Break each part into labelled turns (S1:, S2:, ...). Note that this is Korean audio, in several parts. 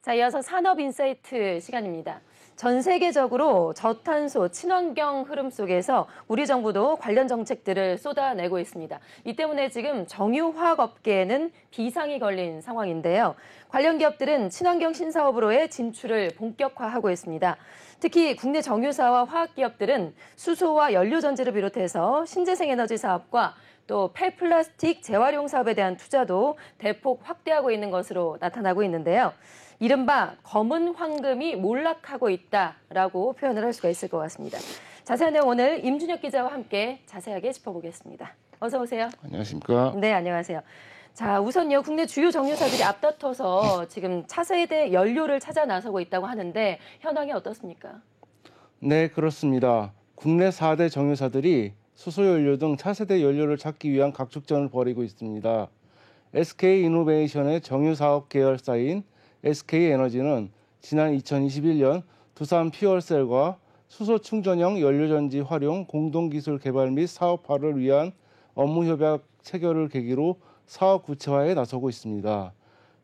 S1: 자, 이어서 산업인사이트 시간입니다. 전 세계적으로 저탄소, 친환경 흐름 속에서 우리 정부도 관련 정책들을 쏟아내고 있습니다. 이 때문에 지금 정유화학업계에는 비상이 걸린 상황인데요. 관련 기업들은 친환경 신사업으로의 진출을 본격화하고 있습니다. 특히 국내 정유사와 화학기업들은 수소와 연료전지를 비롯해서 신재생 에너지 사업과 또 폐플라스틱 재활용 사업에 대한 투자도 대폭 확대하고 있는 것으로 나타나고 있는데요. 이른바 검은 황금이 몰락하고 있다라고 표현을 할 수가 있을 것 같습니다. 자세한 내용 오늘 임준혁 기자와 함께 자세하게 짚어보겠습니다. 어서 오세요.
S2: 안녕하십니까.
S1: 네, 안녕하세요. 자, 우선요, 국내 주요 정유사들이 앞다퉈서 지금 차세대 연료를 찾아 나서고 있다고 하는데 현황이 어떻습니까?
S2: 네, 그렇습니다. 국내 4대 정유사들이 수소연료 등 차세대 연료를 찾기 위한 각축전을 벌이고 있습니다. SK이노베이션의 정유사업 계열사인 SK에너지는 지난 2021년 두산 퓨얼셀과 수소 충전형 연료전지 활용 공동기술 개발 및 사업화를 위한 업무협약 체결을 계기로 사업 구체화에 나서고 있습니다.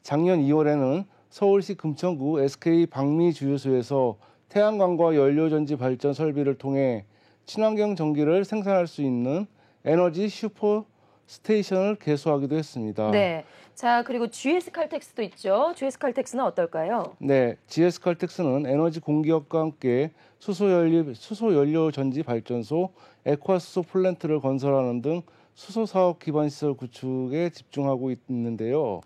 S2: 작년 2월에는 서울시 금천구 SK 박미 주유소에서 태양광과 연료전지 발전 설비를 통해 친환경 전기를 생산할 수 있는 에너지 슈퍼 스테이션을 개소하기도 했습니다.
S1: 네. 자, 그리고 GS칼텍스도 있죠. GS칼텍스는 어떨까요?
S2: 네, GS칼텍스는 에너지 공기업과 함께 수소연료 전지 발전소, 액화수소 플랜트를 건설하는 등 수소 사업 기반 시설 구축에 집중하고 있는데요.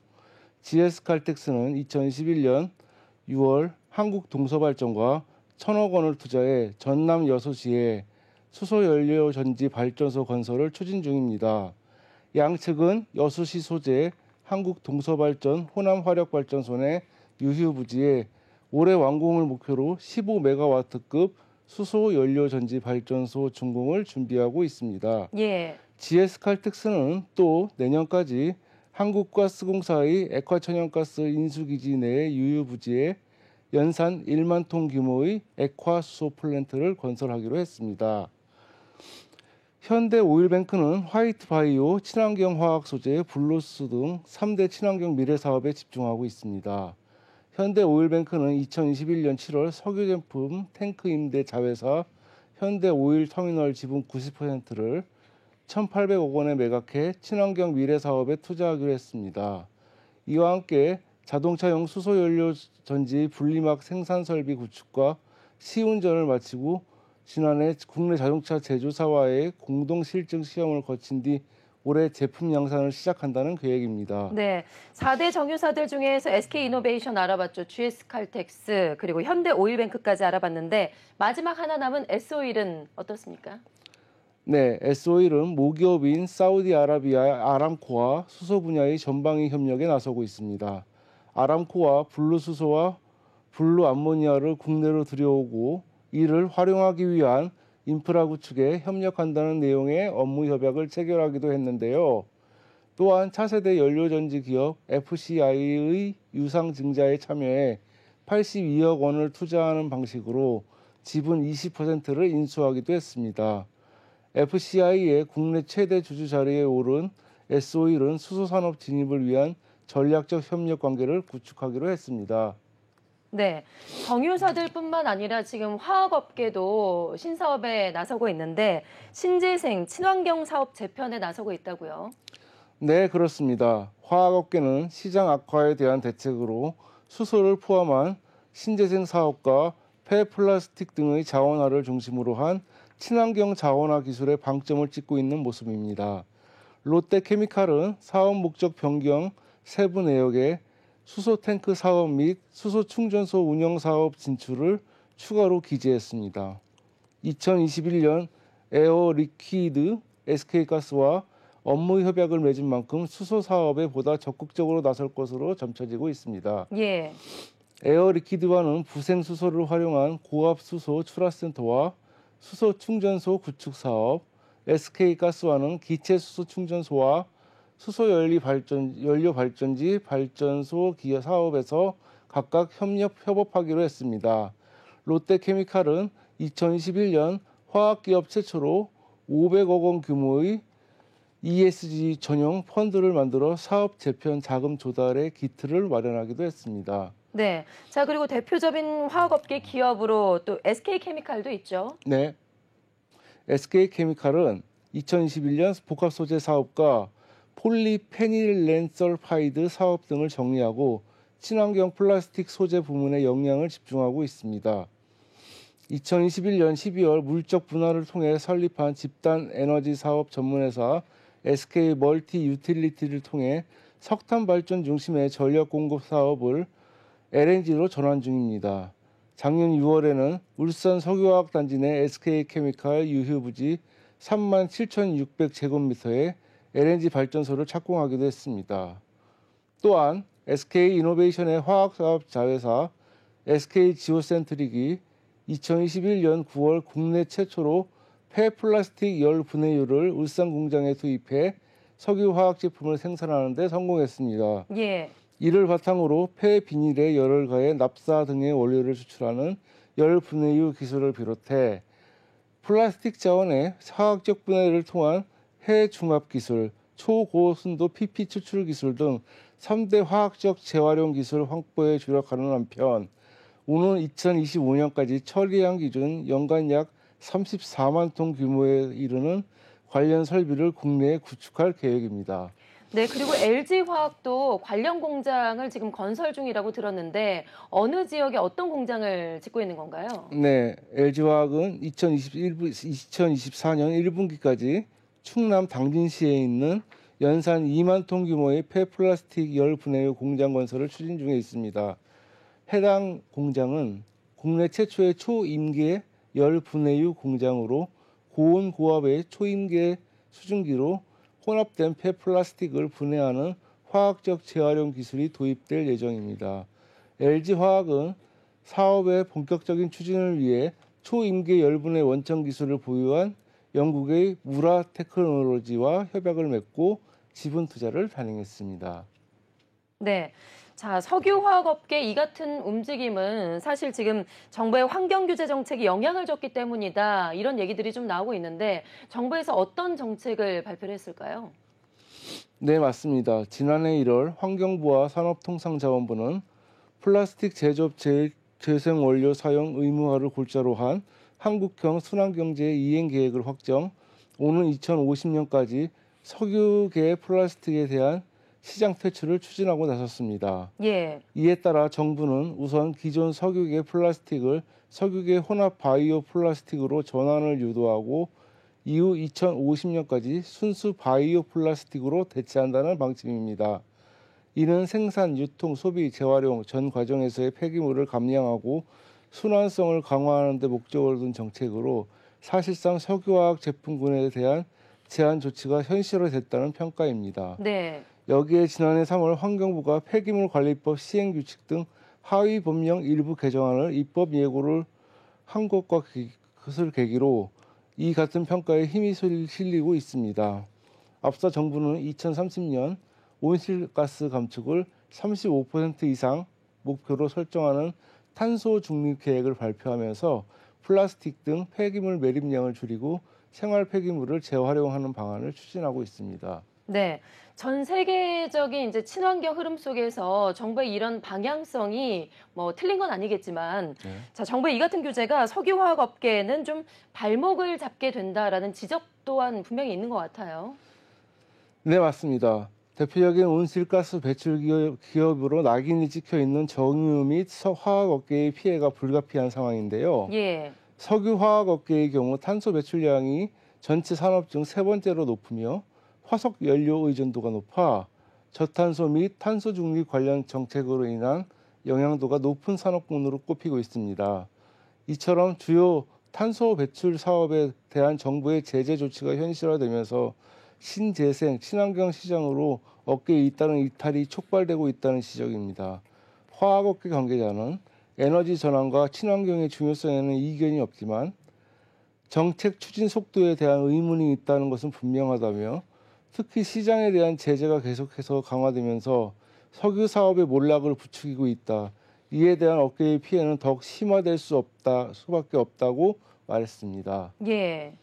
S2: GS칼텍스는 2021년 6월 한국동서발전과 1,000억 원을 투자해 전남 여수시에 수소연료 전지 발전소 건설을 추진 중입니다. 양측은 여수시 소재 한국동서발전 호남화력발전소 내 유휴부지에 올해 완공을 목표로 15메가와트급 수소연료전지 발전소 준공을 준비하고 있습니다.
S1: 예.
S2: GS칼텍스는 또 내년까지 한국가스공사의 액화천연가스 인수기지 내 유휴부지에 연산 1만 톤 규모의 액화수소 플랜트를 건설하기로 했습니다. 현대오일뱅크는 화이트바이오, 친환경 화학 소재, 블루스 등 3대 친환경 미래 사업에 집중하고 있습니다. 현대오일뱅크는 2021년 7월 석유 제품 탱크 임대 자회사 현대오일터미널 지분 90%를 1,800억 원에 매각해 친환경 미래 사업에 투자하기로 했습니다. 이와 함께 자동차용 수소연료 전지 분리막 생산 설비 구축과 시운전을 마치고 지난해 국내 자동차 제조사와의 공동 실증 시험을 거친 뒤 올해 제품 양산을 시작한다는 계획입니다.
S1: 네, 4대 정유사들 중에서 SK이노베이션 알아봤죠. GS칼텍스 그리고 현대오일뱅크까지 알아봤는데 마지막 하나 남은 S오일은 어떻습니까?
S2: 네, S오일은 모기업인 사우디아라비아 아람코와 수소 분야의 전방위 협력에 나서고 있습니다. 아람코와 블루수소와 블루암모니아를 국내로 들여오고 이를 활용하기 위한 인프라 구축에 협력한다는 내용의 업무 협약을 체결하기도 했는데요. 또한 차세대 연료전지 기업 FCI의 유상증자에 참여해 82억 원을 투자하는 방식으로 지분 20%를 인수하기도 했습니다. FCI의 국내 최대 주주 자리에 오른 S오일은 수소산업 진입을 위한 전략적 협력 관계를 구축하기로 했습니다.
S1: 네, 정유사들뿐만 아니라 지금 화학업계도 신사업에 나서고 있는데 신재생, 친환경 사업 재편에 나서고 있다고요?
S2: 네, 그렇습니다. 화학업계는 시장 악화에 대한 대책으로 수소를 포함한 신재생 사업과 폐플라스틱 등의 자원화를 중심으로 한 친환경 자원화 기술에 방점을 찍고 있는 모습입니다. 롯데케미칼은 사업 목적 변경 세부 내역에 수소 탱크 사업 및 수소 충전소 운영 사업 진출을 추가로 기재했습니다. 2021년 에어 리퀴드 SK가스와 업무 협약을 맺은 만큼 수소 사업에 보다 적극적으로 나설 것으로 점쳐지고 있습니다.
S1: 예.
S2: 에어 리퀴드와는 부생 수소를 활용한 고압 수소 출하센터와 수소 충전소 구축 사업, SK가스와는 기체 수소 충전소와 수소 연료 발전지 발전소 기업 사업에서 각각 협업하기로 했습니다. 롯데케미칼은 2021년 화학기업 최초로 500억 원 규모의 ESG 전용 펀드를 만들어 사업 재편 자금 조달의 기틀을 마련하기도 했습니다.
S1: 네. 자, 그리고 대표적인 화학업계 기업으로 또 SK케미칼도 있죠.
S2: 네, SK케미칼은 2021년 복합소재 사업과 폴리페닐렌설파이드 사업 등을 정리하고 친환경 플라스틱 소재 부문에 역량을 집중하고 있습니다. 2021년 12월 물적 분할을 통해 설립한 집단 에너지 사업 전문회사 SK 멀티 유틸리티를 통해 석탄 발전 중심의 전력 공급 사업을 LNG로 전환 중입니다. 작년 6월에는 울산 석유화학단지 내 SK케미칼 유휴부지 37,600제곱미터의 LNG 발전소를 착공하기도 했습니다. 또한 SK이노베이션의 화학사업 자회사 SK지오센트릭이 2021년 9월 국내 최초로 폐플라스틱 열 분해유를 울산 공장에 투입해 석유화학 제품을 생산하는 데 성공했습니다.
S1: 예.
S2: 이를 바탕으로 폐 비닐에 열을 가해 납사 등의 원료를 추출하는 열 분해유 기술을 비롯해 플라스틱 자원의 화학적 분해를 통한 해중합 기술, 초고순도 PP 추출 기술 등 3대 화학적 재활용 기술 확보에 주력하는 한편 오는 2025년까지 처리량 기준 연간 약 34만 톤 규모에 이르는 관련 설비를 국내에 구축할 계획입니다.
S1: 네, 그리고 LG화학도 관련 공장을 지금 건설 중이라고 들었는데 어느 지역에 어떤 공장을 짓고 있는 건가요?
S2: 네, LG화학은 2024년 1분기까지 충남 당진시에 있는 연산 2만 톤 규모의 폐플라스틱 열 분해유 공장 건설을 추진 중에 있습니다. 해당 공장은 국내 최초의 초임계 열 분해유 공장으로 고온 고압의 초임계 수증기로 혼합된 폐플라스틱을 분해하는 화학적 재활용 기술이 도입될 예정입니다. LG화학은 사업의 본격적인 추진을 위해 초임계 열분해 원천 기술을 보유한 영국의 무라 테크놀로지와 협약을 맺고 지분 투자를 단행했습니다.
S1: 네. 자, 석유화학업계 이 같은 움직임은 사실 지금 정부의 환경규제 정책이 영향을 줬기 때문이다. 이런 얘기들이 좀 나오고 있는데 정부에서 어떤 정책을 발표를 했을까요?
S2: 네, 맞습니다. 지난해 1월 환경부와 산업통상자원부는 플라스틱 제조업 재생원료 사용 의무화를 골자로 한 한국형 순환경제 이행 계획을 확정, 오는 2050년까지 석유계 플라스틱에 대한 시장 퇴출을 추진하고 나섰습니다.
S1: 예.
S2: 이에 따라 정부는 우선 기존 석유계 플라스틱을 석유계 혼합 바이오 플라스틱으로 전환을 유도하고 이후 2050년까지 순수 바이오 플라스틱으로 대체한다는 방침입니다. 이는 생산, 유통, 소비, 재활용 전 과정에서의 폐기물을 감량하고 순환성을 강화하는 데 목적을 둔 정책으로 사실상 석유화학 제품군에 대한 제한 조치가 현실화됐다는 평가입니다.
S1: 네.
S2: 여기에 지난해 3월 환경부가 폐기물관리법 시행규칙 등 하위 법령 일부 개정안을 입법 예고를 한 것을 계기로 이 같은 평가에 힘이 실리고 있습니다. 앞서 정부는 2030년 온실가스 감축을 35% 이상 목표로 설정하는 탄소 중립 계획을 발표하면서 플라스틱 등 폐기물 매립량을 줄이고 생활 폐기물을 재활용하는 방안을 추진하고 있습니다.
S1: 네. 전 세계적인 이제 친환경 흐름 속에서 정부의 이런 방향성이 뭐 틀린 건 아니겠지만
S2: 네.
S1: 자, 정부의 이 같은 규제가 석유화학 업계에는 좀 발목을 잡게 된다라는 지적 또한 분명히 있는 것 같아요.
S2: 네, 맞습니다. 대표적인 온실가스 배출 기업으로 낙인이 찍혀 있는 정유 및 화학업계의 피해가 불가피한 상황인데요.
S1: 예.
S2: 석유화학업계의 경우 탄소 배출량이 전체 산업 중 세 번째로 높으며 화석 연료 의존도가 높아 저탄소 및 탄소 중립 관련 정책으로 인한 영향도가 높은 산업군으로 꼽히고 있습니다. 이처럼 주요 탄소 배출 사업에 대한 정부의 제재 조치가 현실화되면서 신재생, 친환경 시장으로 업계에 잇따른 이탈이 촉발되고 있다는 지적입니다. 화학업계 관계자는 에너지 전환과 친환경의 중요성에는 이견이 없지만 정책 추진 속도에 대한 의문이 있다는 것은 분명하다며 특히 시장에 대한 제재가 계속해서 강화되면서 석유 사업의 몰락을 부추기고 있다. 이에 대한 업계의 피해는 더욱 심화될 수밖에 없다고 말했습니다.
S1: 예.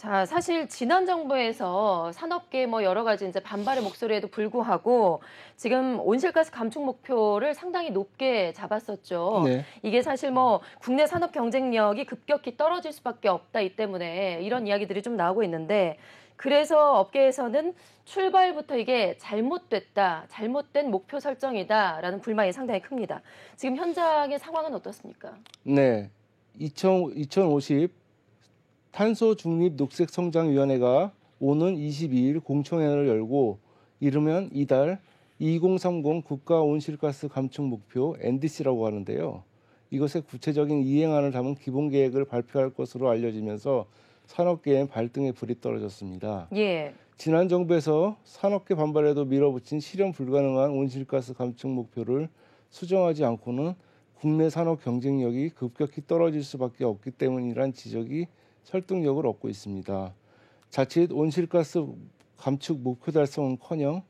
S1: 자, 사실 지난 정부에서 산업계 뭐 여러 가지 이제 반발의 목소리에도 불구하고 지금 온실가스 감축 목표를 상당히 높게 잡았었죠.
S2: 네.
S1: 이게 사실 뭐 국내 산업 경쟁력이 급격히 떨어질 수밖에 없다 이 때문에 이런 이야기들이 좀 나오고 있는데 그래서 업계에서는 출발부터 이게 잘못됐다, 잘못된 목표 설정이다라는 불만이 상당히 큽니다. 지금 현장의 상황은 어떻습니까?
S2: 네. 2050 탄소 중립 녹색 성장위원회가 오는 22일 공청회를 열고 이르면 이달 2030 국가 온실가스 감축 목표 NDC라고 하는데요. 이것의 구체적인 이행안을 담은 기본 계획을 발표할 것으로 알려지면서 산업계엔 발등에 불이 떨어졌습니다.
S1: 예.
S2: 지난 정부에서 산업계 반발에도 밀어붙인 실현 불가능한 온실가스 감축 목표를 수정하지 않고는 국내 산업 경쟁력이 급격히 떨어질 수밖에 없기 때문이란 지적이 설득력을 얻고 있습니다. 자칫 온실가스 감축 목표 달성은커녕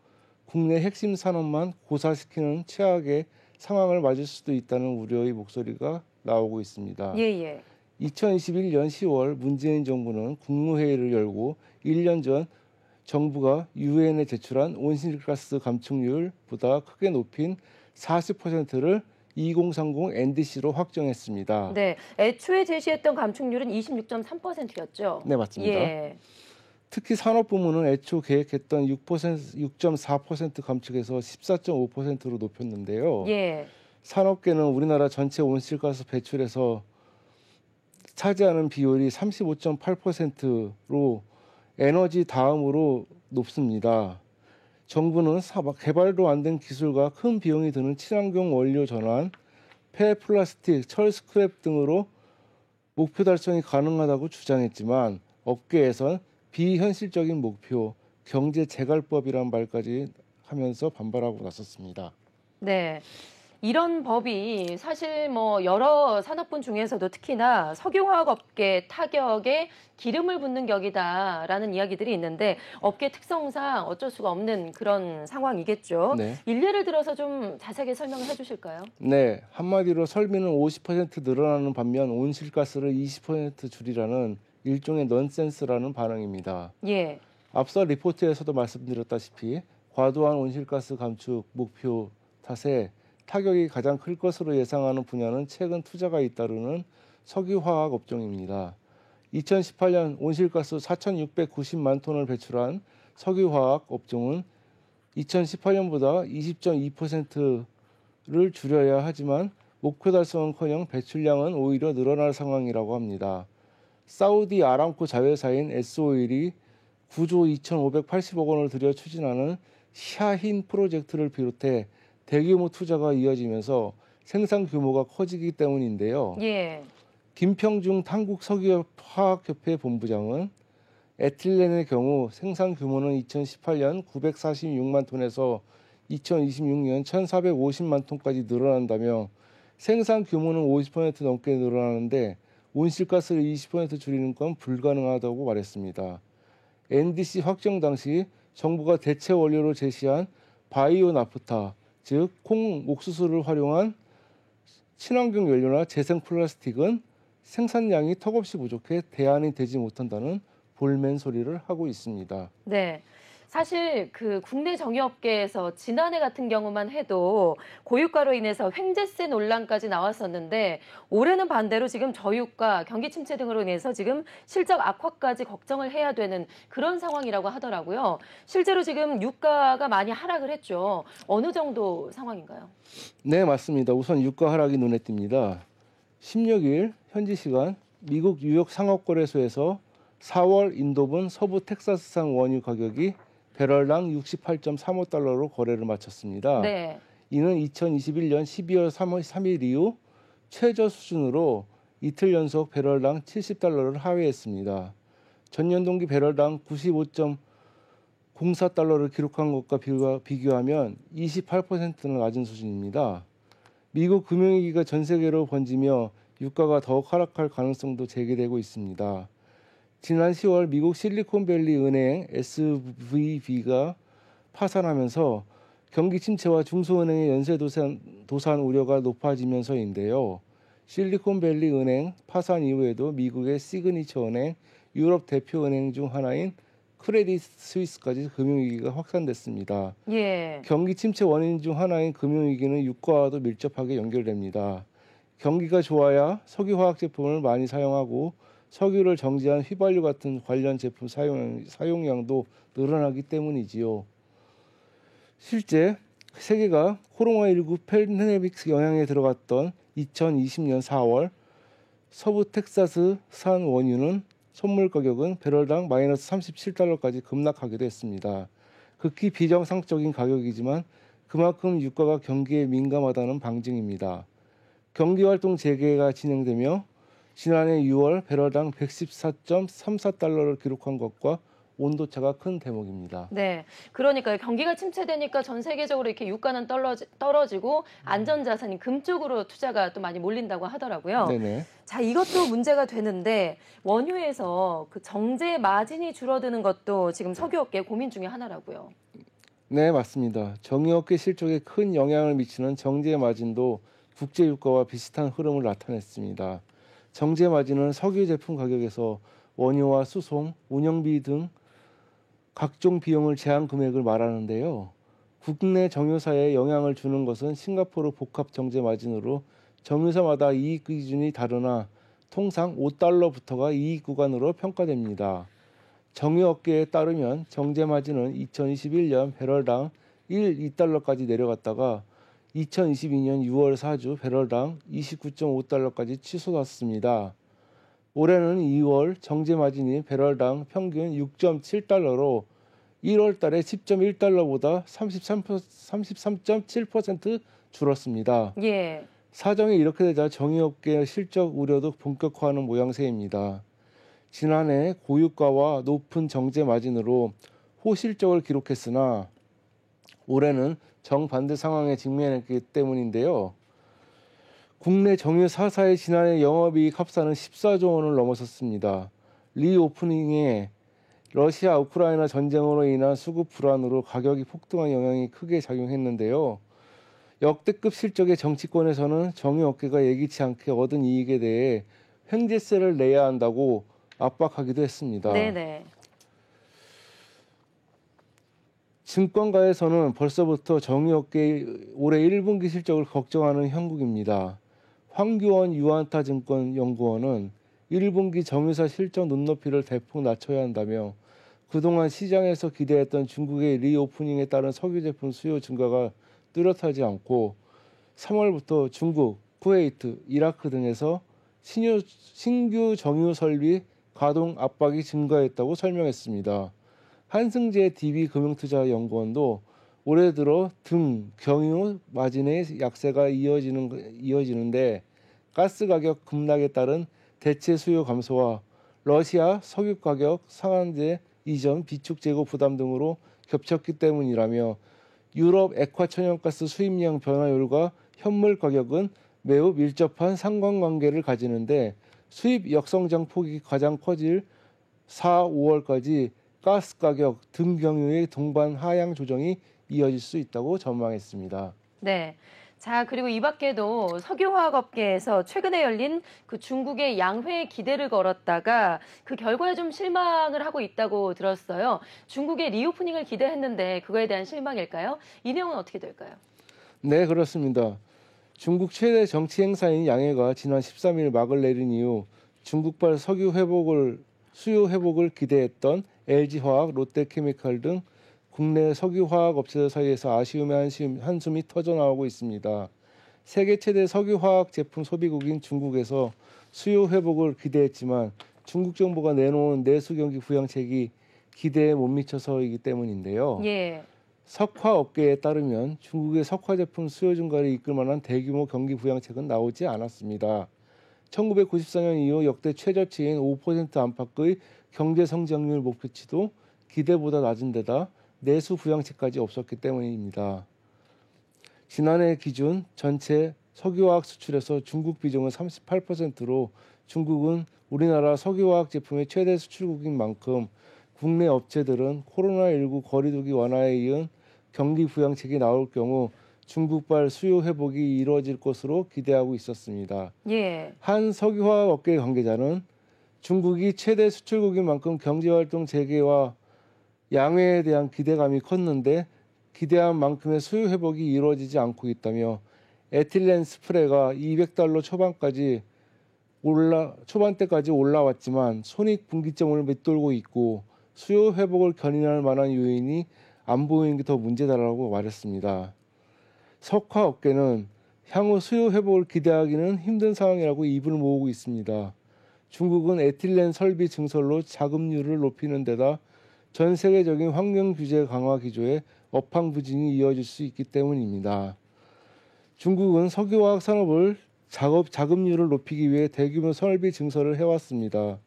S2: 국내 핵심 산업만 고사시키는 최악의 상황을 맞을 수도 있다는 우려의 목소리가 나오고 있습니다.
S1: 예.
S2: 2021년 10월 문재인 정부는 국무회의를 열고 1년 전 정부가 유엔에 제출한 온실가스 감축률보다 크게 높인 40%를 2030 NDC로 확정했습니다.
S1: 네, 애초에 제시했던 감축률은 26.3%였죠.
S2: 네, 맞습니다.
S1: 예.
S2: 특히 산업 부문은 애초 계획했던 6.4% 감축에서 14.5%로 높였는데요.
S1: 예.
S2: 산업계는 우리나라 전체 온실가스 배출에서 차지하는 비율이 35.8%로 에너지 다음으로 높습니다. 정부는 개발도 안 된 기술과 큰 비용이 드는 친환경 원료 전환, 폐 플라스틱, 철 스크랩 등으로 목표 달성이 가능하다고 주장했지만 업계에선 비현실적인 목표, 경제 재갈법이란 말까지 하면서 반발하고 나섰습니다.
S1: 네. 이런 법이 사실 뭐 여러 산업군 중에서도 특히나 석유화학업계 타격에 기름을 붓는 격이다라는 이야기들이 있는데 업계 특성상 어쩔 수가 없는 그런 상황이겠죠.
S2: 네.
S1: 일례를 들어서 좀 자세하게 설명을 해주실까요?
S2: 네, 한마디로 설비는 50% 늘어나는 반면 온실가스를 20% 줄이라는 일종의 넌센스라는 반응입니다.
S1: 예.
S2: 앞서 리포트에서도 말씀드렸다시피 과도한 온실가스 감축 목표 탓에 타격이 가장 클 것으로 예상하는 분야는 최근 투자가 잇따르는 석유화학 업종입니다. 2018년 온실가스 4,690만 톤을 배출한 석유화학 업종은 2018년보다 20.2%를 줄여야 하지만 목표 달성은커녕 배출량은 오히려 늘어날 상황이라고 합니다. 사우디 아람코 자회사인 S-오일이 9조 2,580억 원을 들여 추진하는 샤힌 프로젝트를 비롯해 대규모 투자가 이어지면서 생산 규모가 커지기 때문인데요.
S1: 예.
S2: 김평중 한국석유화학협회 본부장은 에틸렌의 경우 생산 규모는 2018년 946만 톤에서 2026년 1,450만 톤까지 늘어난다며 생산 규모는 50% 넘게 늘어나는데 온실가스를 20% 줄이는 건 불가능하다고 말했습니다. NDC 확정 당시 정부가 대체 원료로 제시한 바이오 나프타, 즉 콩 옥수수를 활용한 친환경 연료나 재생 플라스틱은 생산량이 턱없이 부족해 대안이 되지 못한다는 볼멘 소리를 하고 있습니다.
S1: 네. 사실 그 국내 정유업계에서 지난해 같은 경우만 해도 고유가로 인해서 횡재세 논란까지 나왔었는데 올해는 반대로 지금 저유가, 경기 침체 등으로 인해서 지금 실적 악화까지 걱정을 해야 되는 그런 상황이라고 하더라고요. 실제로 지금 유가가 많이 하락을 했죠. 어느 정도 상황인가요?
S2: 네, 맞습니다. 우선 유가 하락이 눈에 띕니다. 16일 현지 시간 미국 뉴욕 상업거래소에서 4월 인도분 서부 텍사스산 원유 가격이 배럴당 68.35달러로 거래를 마쳤습니다.
S1: 네.
S2: 이는 2021년 12월 3일 이후 최저 수준으로 이틀 연속 배럴당 70달러를 하회했습니다. 전년 동기 배럴당 95.04달러를 기록한 것과 비교하면 28%나 낮은 수준입니다. 미국 금융위기가 전 세계로 번지며 유가가 더욱 하락할 가능성도 제기되고 있습니다. 지난 10월 미국 실리콘밸리 은행 SVB가 파산하면서 경기 침체와 중소은행의 연쇄 도산 우려가 높아지면서인데요. 실리콘밸리 은행 파산 이후에도 미국의 시그니처 은행, 유럽 대표 은행 중 하나인 크레딧 스위스까지 금융위기가 확산됐습니다.
S1: 예.
S2: 경기 침체 원인 중 하나인 금융위기는 유가와도 밀접하게 연결됩니다. 경기가 좋아야 석유화학 제품을 많이 사용하고 석유를 정제한 휘발유 같은 관련 제품 사용량도 늘어나기 때문이지요. 실제 세계가 코로나19 팬데믹 영향에 들어갔던 2020년 4월 서부 텍사스산 원유는 선물 가격은 배럴당 마이너스 37달러까지 급락하기도 했습니다. 극히 비정상적인 가격이지만 그만큼 유가가 경기에 민감하다는 방증입니다. 경기활동 재개가 진행되며 지난해 6월 배럴당 114.34달러를 기록한 것과 온도차가 큰 대목입니다.
S1: 네, 그러니까요. 경기가 침체되니까 전 세계적으로 이렇게 유가는 떨어지고 안전자산인 금 쪽으로 투자가 또 많이 몰린다고 하더라고요.
S2: 네네.
S1: 자, 이것도 문제가 되는데 원유에서 그 정제 마진이 줄어드는 것도 지금 석유업계 고민 중에 하나라고요.
S2: 네, 맞습니다. 정유업계 실적에 큰 영향을 미치는 정제 마진도 국제 유가와 비슷한 흐름을 나타냈습니다. 정제 마진은 석유 제품 가격에서 원유와 수송, 운영비 등 각종 비용을 제한 금액을 말하는데요. 국내 정유사에 영향을 주는 것은 싱가포르 복합 정제 마진으로 정유사마다 이익 기준이 다르나 통상 5달러부터가 이익 구간으로 평가됩니다. 정유업계에 따르면 정제 마진은 2021년 배럴당 2달러까지 내려갔다가 2022년 6월 4주 배럴당 29.5달러까지 치솟았습니다. 올해는 2월 정제 마진이 배럴당 평균 6.7달러로 1월 달에 10.1달러보다 33.7% 줄었습니다.
S1: 예.
S2: 사정이 이렇게 되자 정유업계의 실적 우려도 본격화하는 모양새입니다. 지난해 고유가와 높은 정제 마진으로 호실적을 기록했으나 올해는 정반대 상황에 직면했기 때문인데요. 국내 정유 4사의 지난해 영업이익 합산은 14조 원을 넘어섰습니다. 리오프닝에 러시아 우크라이나 전쟁으로 인한 수급 불안으로 가격이 폭등한 영향이 크게 작용했는데요. 역대급 실적의 정치권에서는 정유업계가 예기치 않게 얻은 이익에 대해 횡재세를 내야 한다고 압박하기도 했습니다.
S1: 네네.
S2: 증권가에서는 벌써부터 정유업계의 올해 1분기 실적을 걱정하는 형국입니다. 황교안 유안타 증권 연구원은 1분기 정유사 실적 눈높이를 대폭 낮춰야 한다며 그동안 시장에서 기대했던 중국의 리오프닝에 따른 석유 제품 수요 증가가 뚜렷하지 않고 3월부터 중국, 쿠웨이트, 이라크 등에서 신규 정유 설비 가동 압박이 증가했다고 설명했습니다. 한승재 DB금융투자연구원도 올해 들어 경유 마진의 약세가 이어지는데 가스 가격 급락에 따른 대체 수요 감소와 러시아 석유 가격 상한제 이전 비축 재고 부담 등으로 겹쳤기 때문이라며 유럽 액화 천연가스 수입량 변화율과 현물 가격은 매우 밀접한 상관관계를 가지는데 수입 역성장 폭이 가장 커질 4, 5월까지 가스 가격 등 경유의 동반 하향 조정이 이어질 수 있다고 전망했습니다.
S1: 네. 자, 그리고 이 밖에도 석유화학업계에서 최근에 열린 그 중국의 양회에 기대를 걸었다가 그 결과에 좀 실망을 하고 있다고 들었어요. 중국의 리오프닝을 기대했는데 그거에 대한 실망일까요? 이 내용은 어떻게 될까요?
S2: 네, 그렇습니다. 중국 최대 정치 행사인 양회가 지난 13일 막을 내린 이후 중국발 수요 회복을 기대했던 LG화학, 롯데케미칼 등 국내 석유화학 업체들 사이에서 아쉬움의 한숨이 터져나오고 있습니다. 세계 최대 석유화학 제품 소비국인 중국에서 수요 회복을 기대했지만 중국 정부가 내놓은 내수 경기 부양책이 기대에 못 미쳐서이기 때문인데요.
S1: 예.
S2: 석화업계에 따르면 중국의 석화 제품 수요 증가를 이끌 만한 대규모 경기 부양책은 나오지 않았습니다. 1994년 이후 역대 최저치인 5% 안팎의 경제 성장률 목표치도 기대보다 낮은 데다 내수 부양책까지 없었기 때문입니다. 지난해 기준 전체 석유화학 수출에서 중국 비중은 38%로 중국은 우리나라 석유화학 제품의 최대 수출국인 만큼 국내 업체들은 코로나19 거리두기 완화에 이은 경기 부양책이 나올 경우 중국발 수요 회복이 이루어질 것으로 기대하고 있었습니다.
S1: 예.
S2: 한 석유화학 업계 관계자는 중국이 최대 수출국인 만큼 경제활동 재개와 양회에 대한 기대감이 컸는데 기대한 만큼의 수요 회복이 이루어지지 않고 있다며 에틸렌 스프레가 200달러 초반대까지 올라왔지만 손익 분기점을 밑돌고 있고 수요 회복을 견인할 만한 요인이 안 보이는 게 더 문제다라고 말했습니다. 석화 업계는 향후 수요 회복을 기대하기는 힘든 상황이라고 입을 모으고 있습니다. 중국은 에틸렌 설비 증설로 자금률을 높이는 데다 전 세계적인 환경 규제 강화 기조에 업황 부진이 이어질 수 있기 때문입니다. 중국은 석유화학 산업을 자금률을 높이기 위해 대규모 설비 증설을 해왔습니다.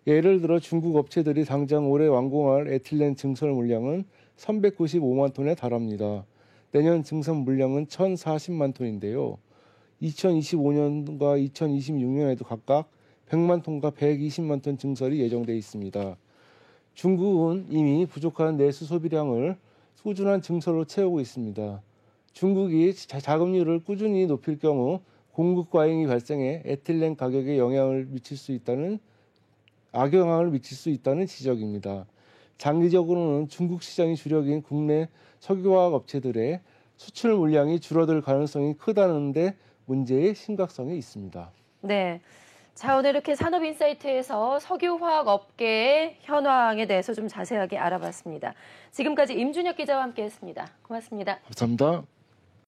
S2: 예를 들어 중국 업체들이 당장 올해 완공할 에틸렌 증설 물량은 395만 톤에 달합니다. 내년 증설 물량은 1,040만 톤인데요. 2025년과 2026년에도 각각 100만 톤과 120만 톤 증설이 예정돼 있습니다. 중국은 이미 부족한 내수 소비량을 꾸준한 증설로 채우고 있습니다. 중국이 자금률을 꾸준히 높일 경우 공급 과잉이 발생해 에틸렌 가격에 악영향을 미칠 수 있다는 지적입니다. 장기적으로는 중국 시장이 주력인 국내 석유화학 업체들의 수출 물량이 줄어들 가능성이 크다는 데 문제의 심각성이 있습니다.
S1: 네. 자, 오늘 이렇게 산업인사이트에서 석유화학 업계의 현황에 대해서 좀 자세하게 알아봤습니다. 지금까지 임준혁 기자와 함께했습니다. 고맙습니다.
S2: 감사합니다.